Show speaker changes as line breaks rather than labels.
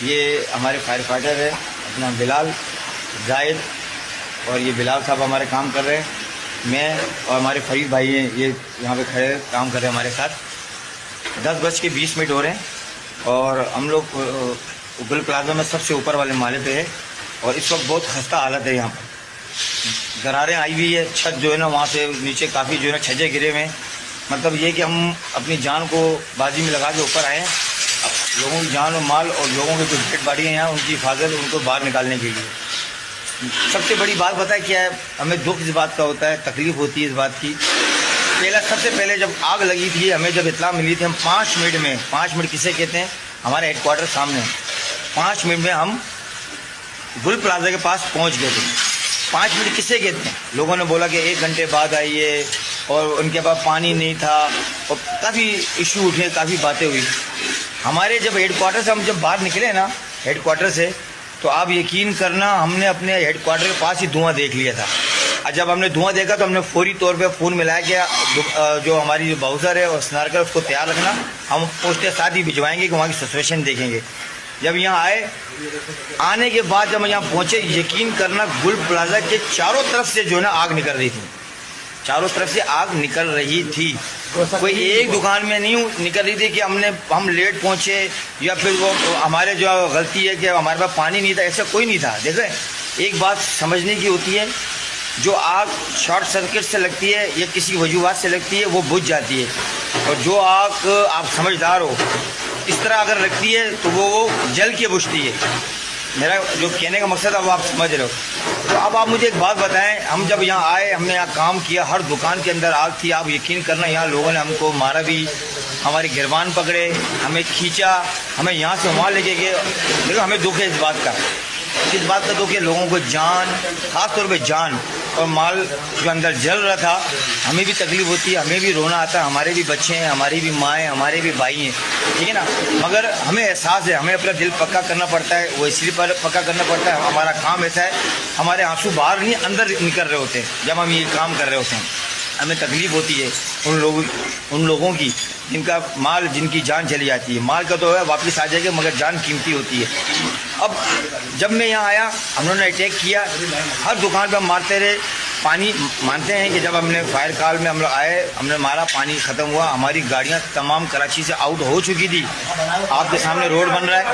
ये हमारे fire fighter है अपना बिलाल जायद, और ये बिलाल साहब हमारे काम कर रहे हैं। मैं और हमारे फरीद भाई हैं, ये यहाँ पे खड़े काम कर रहे हैं हमारे साथ। 10:20 हो रहे हैं और हम लोग उगल प्लाजा में सबसे ऊपर वाले माले पे है और इस वक्त बहुत खस्ता हालत है। यहाँ पर दरारें आई हुई है, छत जो है ना वहाँ से नीचे काफ़ी जो है ना छज्जे गिरे हुए हैं। मतलब ये कि हम अपनी जान को बाजी में लगा के ऊपर आए हैं, लोगों की जान और माल और लोगों की जो डेड बॉडी हैं यहाँ उनकी हिफाजत, उनको बाहर निकालने के लिए। सबसे बड़ी बात पता है क्या है, हमें दुख इस बात का होता है, तकलीफ़ होती है इस बात की। सबसे पहले जब आग लगी थी, हमें जब इत्तला मिली थी, हम 5 मिनट किसे कहते हैं, हमारे हेडक्वार्टर सामने 5 मिनट में हम गुल प्लाजा के पास पहुंच गए थे। 5 मिनट किसे कहते हैं, लोगों ने बोला कि 1 घंटे बाद आइए, और उनके पास पानी नहीं था और काफ़ी इशू उठे, काफ़ी बातें हुई। हमारे जब हेडक्वार्टर से हम जब बाहर निकले ना हेडक्वार्टर से, तो आप यकीन करना हमने अपने हेडक्वार्टर के पास ही धुआं देख लिया था। और जब हमने धुआं देखा तो हमने फौरी तौर पे फ़ोन मिलाया कि जो हमारी जो बाउज़र है और स्नारकर उसको तैयार रखना, हम पोस्टर साथ ही भिजवाएंगे कि वहाँ की सिचुएशन देखेंगे। जब यहाँ आने के बाद जब हम यहाँ पहुँचे, यकीन करना गुल प्लाजा के चारों तरफ से जो है ना आग निकल रही थी, चारों तरफ से आग निकल रही थी। कोई एक दुकान में नहीं निकल रही थी कि हम लेट पहुंचे या फिर वो हमारे जो गलती है कि हमारे पास पानी नहीं था, ऐसा कोई नहीं था। देखें, एक बात समझने की होती है, जो आग शॉर्ट सर्किट से लगती है या किसी वजूहत से लगती है वो बुझ जाती है, और जो आग आप समझदार हो इस तरह अगर लगती है तो वो जल के बुझती है। मेरा जो कहने का मकसद है वो आप समझ रहे हो। तो अब आप मुझे एक बात बताएं, हम जब यहाँ आए, हमने यहाँ काम किया, हर दुकान के अंदर आग थी। आप यकीन करना यहाँ लोगों ने हमको मारा भी, हमारी गिरबान पकड़े, हमें खींचा, हमें यहाँ से वहाँ लेके गए। देखो, हमें दुख है इस बात का दुख है, लोगों को जान, ख़ास तौर पे जान और माल जो अंदर जल रहा था, हमें भी तकलीफ़ होती है, हमें भी रोना आता है। हमारे भी बच्चे हैं, हमारी भी माँ हैं, हमारे भी भाई हैं, ठीक है ना। मगर हमें एहसास है, हमें अपना दिल पक्का करना पड़ता है, वो इसलिए पक्का करना पड़ता है, हमारा काम ऐसा है, हमारे आंसू बाहर नहीं अंदर निकल रहे होते हैं जब हम ये काम कर रहे होते हैं। हमें तकलीफ़ होती है उन लोगों की जिनका माल, जिनकी जान चली जाती है। माल का तो है वापस आ जाएगा, मगर जान कीमती होती है। अब जब मैं यहाँ आया, हम लोगों ने अटैक किया, हर दुकान पर हम मारते रहे। पानी मानते हैं कि जब हमने फायर कॉल में हम लोग आए, हमने मारा, पानी ख़त्म हुआ, हमारी गाड़ियाँ तमाम कराची से आउट हो चुकी थी। आपके सामने रोड बन रहा है।